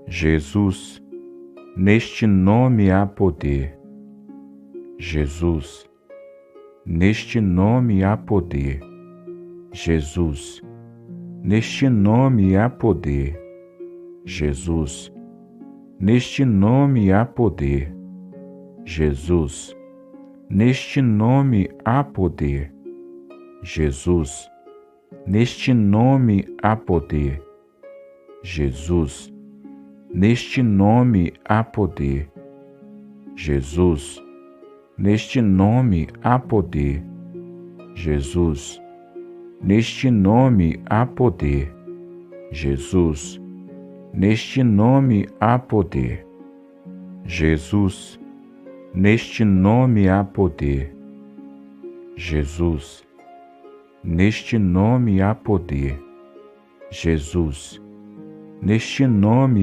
Jesus, neste nome há poder. Jesus, neste nome há poder. Jesus, neste nome há poder. Jesus, neste nome há poder. Jesus, neste nome há poder. Jesus, neste nome há poder. Jesus, neste nome há poder. Jesus, neste nome há poder. Jesus, neste nome há poder. Jesus, neste nome há poder. Jesus, neste nome há poder. Jesus, neste nome há poder. Jesus, neste nome